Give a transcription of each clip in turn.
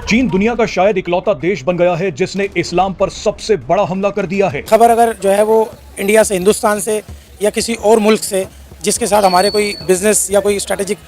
चीन दुनिया का शायद इकलौता देश बन गया है जिसने इस्लाम पर सबसे बड़ा हमला कर दिया है। खबर अगर जो है वो इंडिया से, हिंदुस्तान से या किसी और मुल्क से जिसके साथ हमारे कोई बिजनेस या कोई स्ट्रेटेजिक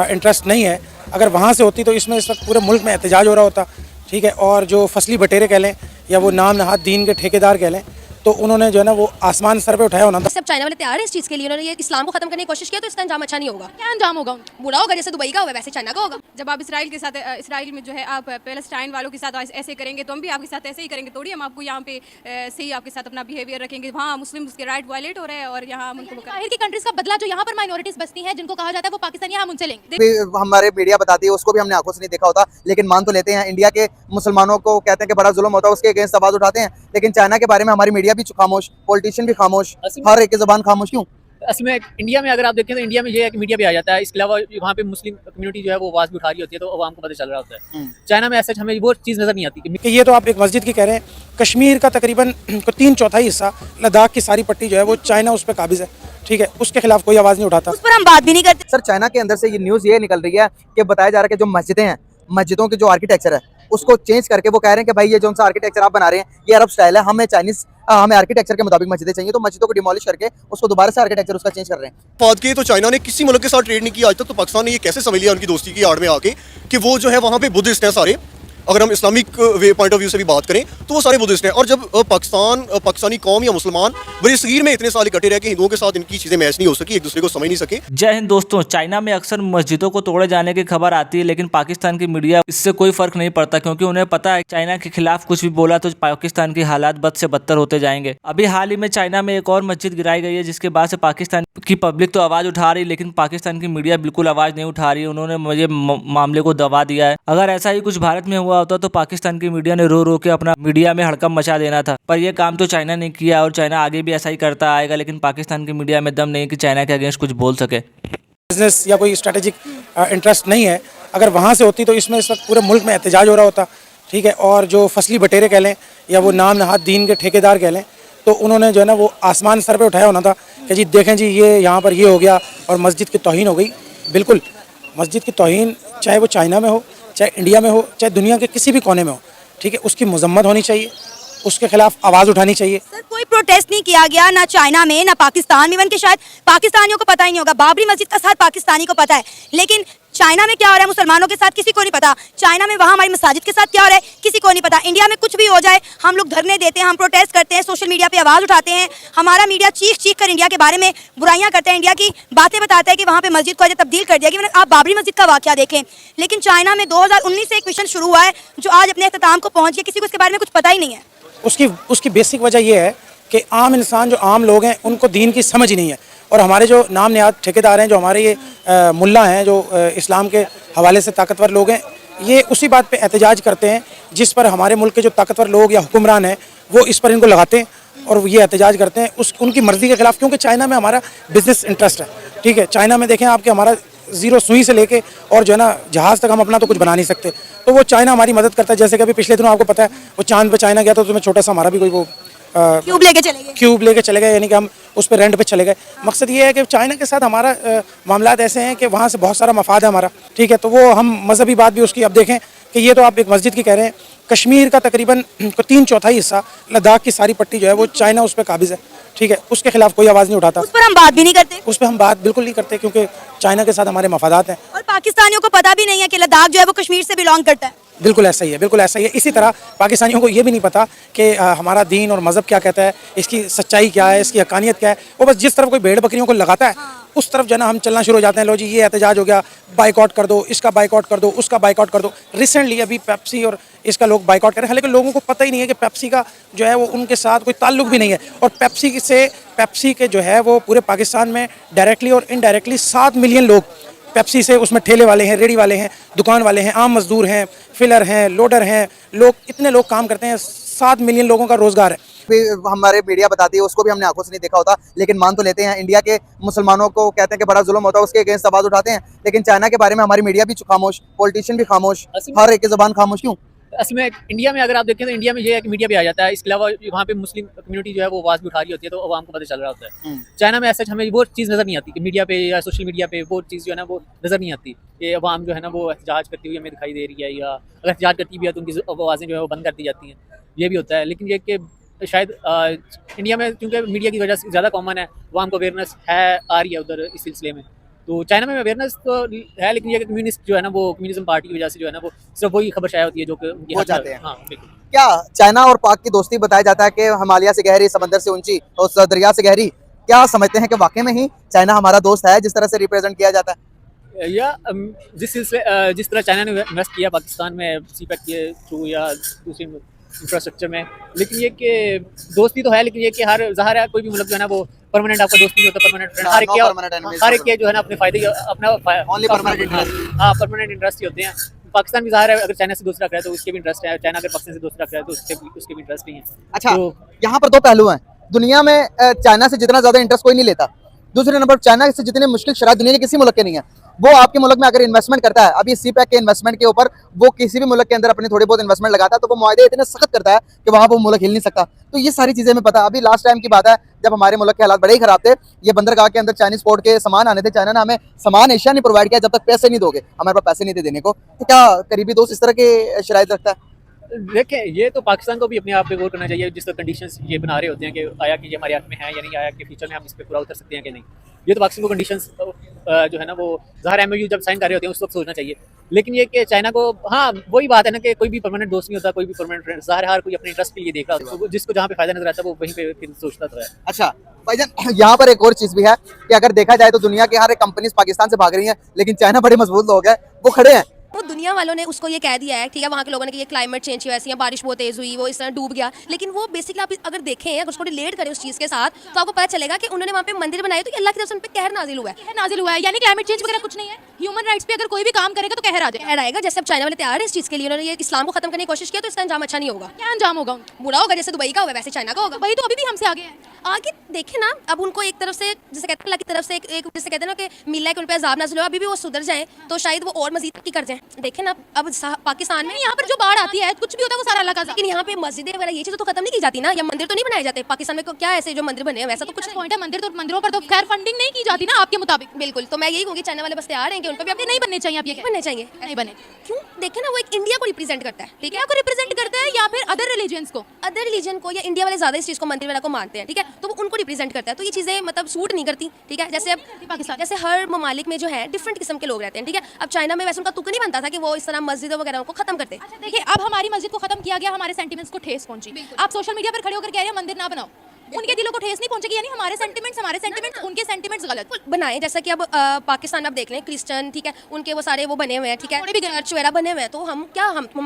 इंटरेस्ट नहीं है, अगर वहाँ से होती तो इसमें इस वक्त पूरे मुल्क में एहतजाज हो रहा होता, ठीक है। और जो फसली बटेरे कह लें या वो नाम नहाद दीन के ठेकेदार कह लें, तो उन्होंने जो है ना वो आसमान सर पे उठाया होना था। सब चाइना वाले तैयार है इस चीज़ के लिए, उन्होंने ये इस्लाम को खत्म करने की कोशिश किया तो इसका अंजाम अच्छा नहीं होगा। क्या अंजाम होगा? बुरा होगा, जैसे दुबई का होगा वैसे चाइना का होगा। जब आप इसराइल के साथ, इसराइल में जो है आप पैलेस्टाइन वालों के साथ ऐसे करेंगे तो हम भी आपके साथ ऐसे ही करेंगे। थोड़ी हम आपको यहाँ पे सही आपके साथ अपना बिहेवियर रखेंगे। वहाँ मुस्लिम के राइट वायलेट हो रहे हैं और यहाँ हम उनको बाहर की कंट्रीज का बदला जो यहाँ पर माइनॉरिटीज बसती हैं, जिनको कहा जाता है वो पाकिस्तानी, हम उनसे लेंगे। हमारे मीडिया बताती है, उसको भी हमने आंखों से नहीं देखा होता, लेकिन मान तो लेते हैं। इंडिया के मुसलमानों को कहते हैं कि बड़ा जुल्म होता है, उसके अगेंस्ट आवाज उठाते हैं। लेकिन चाइना के बारे में हमारी मीडिया भी खामोश, पॉलिटिशियन भी खामोश, हर एक की ज़बान खामोश क्यों? असल में इंडिया में अगर आप देखें तो इंडिया में ये है कि मीडिया भी आ जाता है, इसके अलावा वहाँ पे मुस्लिम कम्युनिटी जो है वो आवाज़ भी उठा रही होती है तो आवाम को पता चल रहा होता है। चाइना में ऐसा हमें वो चीज़ नज़र नहीं आती कि ये तो आप एक मस्जिद की कह रहे हैं। कश्मीर का तकरीबन 3/4 हिस्सा, लद्दाख की सारी पट्टी जो है वो चाइना उस पर काबिज है, ठीक है। उसके खिलाफ कोई आवाज़ नहीं उठाता, उस पर हम बात भी नहीं करते। सर, चाइना के अंदर से ये न्यूज़ ये निकल रही है कि बताया जा रहा है कि जो मस्जिदें हैं, मस्जिदों की जो आर्किटेक्चर है उसको चेंज करके वो कह रहे हैं कि भाई ये जो सा आर्किटेक्चर आप बना रहे हैं ये अरब स्टाइल है, हमें आर्किटेक्चर के मुताबिक मस्जिदें चाहिए। तो मस्जिदों को डिमोलिश करके उसको दोबारा से आर्किटेक्चर उसका चेंज कर रहे हैं। बात की तो चाइना ने किसी मुल्क के साथ ट्रेड नहीं किया आज तक, तो पाकिस्तान ने ये कैसे समझ लिया उनकी दोस्ती की आड़ में आके कि वो जो है वहाँ पे बुद्धिस्ट हैं सारे। अगर हम Islamic way point of view से भी बात करें तो वो सारे बुद्धिस्ट हैं। और जब पाकिस्तानी कौम या मुसलमान बड़े सगीर में इतने साल इकट्ठे रह के हिंदुओं के साथ इनकी चीज़ें मैच नहीं हो सकी, एक दूसरे को समझ नहीं सके। जय हिंद दोस्तों। चाइना में अक्सर मस्जिदों को तोड़े जाने की खबर आती है, लेकिन पाकिस्तान की मीडिया इससे कोई फर्क नहीं पड़ता, क्योंकि उन्हें पता है चाइना के खिलाफ कुछ भी बोला तो पाकिस्तान की हालात बद से बदतर होते जाएंगे। अभी हाल ही में चाइना में एक और मस्जिद गिराई गई है, जिसके बाद से पाकिस्तान की पब्लिक तो आवाज उठा रही, लेकिन पाकिस्तान की मीडिया बिल्कुल आवाज नहीं उठा रही। उन्होंने मुझे मामले को दबा दिया है। अगर ऐसा ही कुछ भारत में हुआ होता तो पाकिस्तान की मीडिया ने रो रो के अपना मीडिया में हड़कंप मचा देना था, पर यह काम तो चाइना ने किया और चाइना आगे भी ऐसा ही करता आएगा। लेकिन पाकिस्तान की मीडिया में दम नहीं कि चाइना के अगेंस्ट कुछ बोल सके। बिजनेस या कोई स्ट्रेटेजिक इंटरेस्ट नहीं है, अगर वहाँ से होती तो इसमें इस वक्त पूरे मुल्क में एहतजाज हो रहा होता, ठीक है। और जो फसली बटेरे कह लें या वो नाम नहाद दीन के ठेकेदार कह लें, तो उन्होंने जो है ना वो आसमान सर पे उठाया होना था कि जी देखें जी ये यहाँ पर ये हो गया और मस्जिद की तौहीन हो गई। बिल्कुल मस्जिद की तौहीन चाहे वो चाइना में हो, चाहे इंडिया में हो, चाहे दुनिया के किसी भी कोने में हो, ठीक है, उसकी मजम्मत होनी चाहिए, उसके खिलाफ आवाज़ उठानी चाहिए। सर, कोई प्रोटेस्ट नहीं किया गया ना चाइना में ना पाकिस्तान में, इवन के शायद पाकिस्तानियों को पता ही नहीं होगा। बाबरी मस्जिद का साथ पाकिस्तानी को पता है, लेकिन चाइना में क्या हो रहा है मुसलमानों के साथ किसी को नहीं पता। चाइना में वहाँ हमारी मसाजिद के साथ क्या हो रहा है किसी को नहीं पता। इंडिया में कुछ भी हो जाए हम लोग धरने देते हैं, हम प्रोटेस्ट करते हैं, सोशल मीडिया पे आवाज़ उठाते हैं। हमारा मीडिया चीख चीख कर इंडिया के बारे में बुराइयां करते हैं, इंडिया की बातें बताता है कि वहाँ पे मस्जिद को तब्दील कर दिया गया। आप बाबरी मस्जिद का वाक़या देखें, लेकिन चाइना में 2019 से एक मिशन शुरू हुआ है जो आज अपने अख्ताम को पहुँच गया, किसी को इसके बारे में कुछ पता ही नहीं है। उसकी बेसिक वजह यह है कि आम इंसान, जो आम लोग हैं, उनको दीन की समझ ही नहीं है। और हमारे जो नाम नहाद ठेकेदार हैं, जो हमारे ये मुल्ला हैं, जो इस्लाम के हवाले से ताकतवर लोग हैं, ये उसी बात पे एहतजाज करते हैं जिस पर हमारे मुल्क के जो ताकतवर लोग या हुक्मरान हैं वो इस पर इनको लगाते हैं और ये एहतजाज करते हैं उनकी मर्ज़ी के खिलाफ, क्योंकि चाइना में हमारा बिजनेस इंटरेस्ट है, ठीक है। चाइना में देखें आपके हमारा ज़ीरो सुई से लेके और जो है ना जहाज़ तक हम अपना तो कुछ बना नहीं सकते, तो वो चाइना हमारी मदद करता है। जैसे कि अभी पिछले दिनों आपको पता है वो चांद पे चाइना गया था, तो उसमें छोटा सा हमारा भी कोई वो क्यूब लेके चले गए, यानी कि हम उस पर रेंट पे चले गए। मकसद ये है कि चाइना के साथ हमारा मामलात ऐसे हैं कि वहाँ से बहुत सारा मफाद है हमारा, ठीक है। तो वो हम मजहबी बात भी उसकी, अब देखें कि ये तो आप एक मस्जिद की कह रहे हैं। कश्मीर का तकरीबन 3/4 हिस्सा, लद्दाख की सारी पट्टी जो है वो चाइना उस पर काबिज है, ठीक है। उसके खिलाफ कोई आवाज़ नहीं उठाता, उस पर हम बात भी नहीं करते। उस पर हम बात बिल्कुल नहीं करते, क्योंकि चाइना के साथ हमारे मफादात हैं। और पाकिस्तानियों को पता भी नहीं है कि लद्दाख जो है वो कश्मीर से बिलोंग करता है। बिल्कुल ऐसा ही है, बिल्कुल ऐसा ही है। इसी तरह पाकिस्तानियों को ये भी नहीं पता कि हमारा दीन और मज़हब क्या कहता है, इसकी सच्चाई क्या है, इसकी हकानियत क्या है। वो बस जिस तरफ कोई भेड़ बकरियों को लगाता है उस तरफ जो है ना हम चलना शुरू हो जाते हैं। लो जी ये एहतजाज हो गया, बाइकआउट कर दो, इसका बाइकआउट कर दो, उसका बाइकआउट कर दो। रिसेंटली अभी पेप्सी और इसका लोग बाइकआउट करें, हालांकि लोगों को पता ही नहीं है कि पेप्सी का जो है वो उनके साथ कोई ताल्लुक भी नहीं है। और पेप्सी के जो है वो पूरे पाकिस्तान में डायरेक्टली और इनडायरेक्टली 7 मिलियन लोग पेप्सी से, उसमें ठेले वाले हैं, रेडी वाले हैं, दुकान वाले हैं, आम मजदूर हैं, फिलर हैं, लोडर हैं, लोग इतने लोग काम करते हैं। 7 मिलियन लोगों का रोजगार है। हमारे मीडिया बताती है, उसको भी हमने आंखों से नहीं देखा होता, लेकिन मान तो लेते हैं। इंडिया के मुसलमानों को कहते हैं कि बड़ा जुल्म होता है, उसके अगेंस्ट आवाज उठाते हैं। लेकिन चाइना के बारे में हमारी मीडिया भी खामोश, पॉलिटिशियन भी खामोश, हर एक की ज़बान खामोश क्यों? असल में इंडिया में अगर आप देखें तो इंडिया में ये है कि मीडिया पे आ जाता है, इसके अलावा वहाँ पे मुस्लिम कम्युनिटी जो है वो आवाज़ भी उठा रही होती है तो आवाम को पता चल रहा होता है। चाइना में ऐसा हमें वो चीज़ नज़र नहीं आती कि मीडिया पे या सोशल मीडिया पे वो चीज़ जो है ना वो नज़र नहीं आती कि अवाम जो है ना वो एहतजाज करती हुई हमें दिखाई दे रही है, या अगर एहतजाज करती भी है तो उनकी आवाज़ें जो है वो बंद कर दी जाती हैं, ये भी होता है। लेकिन ये कि शायद इंडिया में क्योंकि मीडिया की वजह से ज़्यादा कॉमन है, अवाम को अवेयरनेस है आ रही है उधर इस सिलसिले में। तो चाइना में अवेयरनेस तो है, लेकिन ये कम्युनिस्ट जो है ना वो कम्युनिज्म पार्टी की वजह से जो है ना वो सिर्फ वही खबर शाया होती है जो कि उनकी हो हक जाते में- हैं। हाँ बिल्कुल। क्या चाइना और पाक की दोस्ती बताया जाता है कि हिमालय से गहरी, समंदर से ऊंची और दरिया से गहरी, क्या समझते हैं कि वाकई में ही चाइना हमारा दोस्त है जिस तरह से रिप्रेजेंट किया जाता है? या जिस तरह चाइना ने इन्वेस्ट किया पाकिस्तान में सीपैक के थ्रू या दूसरी इंफ्रास्ट्रक्चर में, लेकिन ये कि दोस्ती तो है, लेकिन ये कि हर ज़ाहिर है कोई भी मुल्क जो है ना वो परमानेंट आपका दोस्त नहीं होता, परमानेंट फ्रेंड हर एक no के permanent enemies हर एक के जो है ना अपने फायदे अपना Only permanent interest. हाँ परमानेंट इंटरेस्ट ही होते हैं। पाकिस्तान भी ज़ाहिर है अगर चाइना से दोस्ती रख रहा है तो उसके भी इंटरेस्ट है, चाइना अगर पाकिस्तान से दोस्ती रख रहा है तो उसके भी इंटरेस्ट नहीं है। अच्छा, तो यहाँ पर दो पहलू हैं। दुनिया में चाइना से जितना ज्यादा इंटरेस्ट कोई नहीं लेता। दूसरे नंबर पर चाइना से जितनी मुश्किल शराब दुनिया के किसी मुल्क के नहीं है, वो आपके मुल्क में अगर इन्वेस्टमेंट करता है, अभी सीपैक के इन्वेस्टमेंट के ऊपर वो किसी भी मुल्क के अंदर अपनी थोड़ी बहुत इन्वेस्टमेंट लगाता है तो वो मुआहदे इतने सख्त करता है कि वहाँ वो मुल्क हिल नहीं सकता। तो ये सारी चीजें हमें पता है। अभी लास्ट टाइम की बात है जब हमारे मुल्क के हालात बड़े ही खराब थे, ये बंदरगाह के अंदर चाइनीज पोर्ट के सामान आने थे, चाइना ने हमें सामान एशिया नहीं प्रोवाइड किया जब तक पैसे नहीं दोगे, हमारे पास पैसे नहीं थे देने को। तो क्या करीबी दोस्त इस तरह के शराइत रखता है? देखें ये तो पाकिस्तान को भी अपने आप पे गौर करना चाहिए, जिस तरह कंडीशंस ये बना रहे होते हैं कि आया कि ये हमारे हाथ में है या नहीं, आया कि फ्यूचर में हम इस पर पूरा उतर सकते हैं कि नहीं। ये तो पाकिस्तान को कंडीशंस जो है ना वो ज़ाहिर एमओयू जब साइन कर रहे होते हैं उस वक्त सोचना चाहिए। लेकिन ये कि चाइना को, हाँ वही बात है ना कि कोई भी परमानेंट दोस्त नहीं होता, कोई भी परमानेंट फ्रेंड, ज़ाहिर हर कोई अपने इंटरेस्ट के लिए देख रहा होता है, तो जिसको जहाँ पे फायदा नजर आता है वो वहीं पे फिर सोचता तो है। अच्छा भाईजान, यहाँ पर एक और चीज भी है कि अगर देखा जाए तो दुनिया के हर एक कंपनीज पाकिस्तान से भाग रही हैं, लेकिन चाइना बड़े मजबूत लोग हैं, वो खड़े हैं। वो दुनिया वालों ने उसको ये कह दिया है, ठीक है, वहाँ के लोगों ने कि ये क्लाइमेट चेंज की वजह से या बारिश बहुत तेज हुई, वो इस तरह डूब गया। लेकिन वो बेसिकली आप अगर देखें, अगर उसको रिलेट करें उस चीज़ के साथ, तो आपको पता चलेगा कि उन्होंने वहाँ पे मंदिर बनाए तो अल्लाह की तरफ से उन पे कहर नाजिल हुआ है। नाजिल हुआ है, यानी क्लाइमेट चेंज वगैरह कुछ नहीं है। ह्यूमन राइट्स पे अगर कोई भी काम करेगा तो कहर आ जाएगा। कहर आएगा। जैसे अब चाइना वाले तैयार है इस चीज़ के लिए, उन्होंने ये इस्लाम को खत्म करने की कोशिश किया तो इसका अंजाम अच्छा नहीं होगा। क्या अंजाम होगा? बुरा होगा। जैसे दुबई का होगा वैसे चाइना का होगा। वही तो अभी भी हमसे आगे है। आगे देखे ना, अब उनको एक तरफ से जैसे कहते हैं अल्लाह की तरफ से एक जैसे कहते हैं ना कि मिला है कि उन पे अजाब नाज़िल हुआ, अभी भी वो सुधर जाएं तो शायद वो और मजीद की कर जाएं। देखे ना अब पाकिस्तान में यहाँ पर जो बाढ़ आती है कुछ भी होता है वो सारा अल्लाह का। लेकिन यहाँ पे मस्जिदें वगैरह ये चीज़ तो खत्म नहीं की जाती ना, या मंदिर तो नहीं बनाए जाते। पाकिस्तान में क्या ऐसे जो मंदिर बने हैं वैसा तो कुछ पॉइंट है, मंदिरों पर तो खैर फंडिंग नहीं की जाती ना आपके मुताबिक। बिल्कुल। तो मैं यही कहूँगी चाइना वाले बस तैयार हैं कि उन पर भी अपने नहीं बनने चाहिए, आप ये बनने चाहिए, नहीं बने। क्यों? देखे ना वो एक इंडिया को रिप्रेजेंट करता है, ठीक है, इंडिया को रिप्रेजेंट करता है या फिर अदर रिलीजन्स को? अदर रिलीजन को, या इंडिया वाले ज्यादा इस चीज को मंदिर वगैरह को मानते हैं, ठीक है, तो वो उनको रिप्रेजेंट करता है। तो ये चीजें मतलब सूट नहीं करती, ठीक है। जैसे अब पाकिस्तान जैसे हर ममालिक में जो है डिफरेंट किस्म के लोग रहते हैं, ठीक है। अब चाइना में वैसे उनका तुक नहीं बनता था कि वो इस तरह मस्जिदों वगैरह को खत्म करते। अच्छा देखिए, अब हमारी मस्जिद को खत्म किया गया, हमारे सेंटिमेंट्स को ठेस पहुंची। आप सोशल मीडिया पर खड़े होकर कह रहे हैं मंदिर ना बनाओ, उनके दिलों को ठेस नहीं पहुंचेगी, यानी हमारे सेंटिमेंट्स उनके सेंटिमेंट्स गलत बनाए। जैसा कि अब पाकिस्तान में आप देख लें क्रिश्चियन, ठीक है, उनके वो सारे वो बने हुए हैं, ठीक है, थोड़े भी चर्च वगैरह बने हुए हैं। तो हम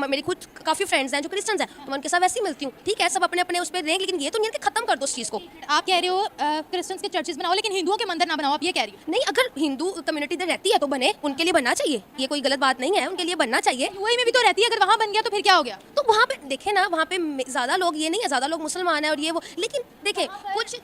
मेरी खुद काफी फ्रेंड्स हैं जो क्रिश्चियंस हैं, तो मैं उनके साथ वैसे ही मिलती हूँ, ठीक है, सब अपने अपने उस पर रहें, लेकिन ये तो नहीं है कि खत्म कर दो उस चीज़ को। आप कह रहे हो क्रिश्चियंस के चर्चेस बनाओ लेकिन हिंदुओं के मंदिर ना बनाओ, आप ये कह रही हो? नहीं, अगर हिंदू कम्युनिटी इधर रहती है तो बने, उनके लिए बनना चाहिए, ये कोई गलत बात नहीं है, उनके लिए बनना चाहिए। यूएई में भी तो रहती है, अगर वहाँ बन गया तो फिर क्या हो गया? तो वहाँ पे देखे ना, वहाँ पे ज़्यादा लोग ये नहीं है, ज़्यादा लोग मुसलमान हैं और ये वो, लेकिन देखें कुछ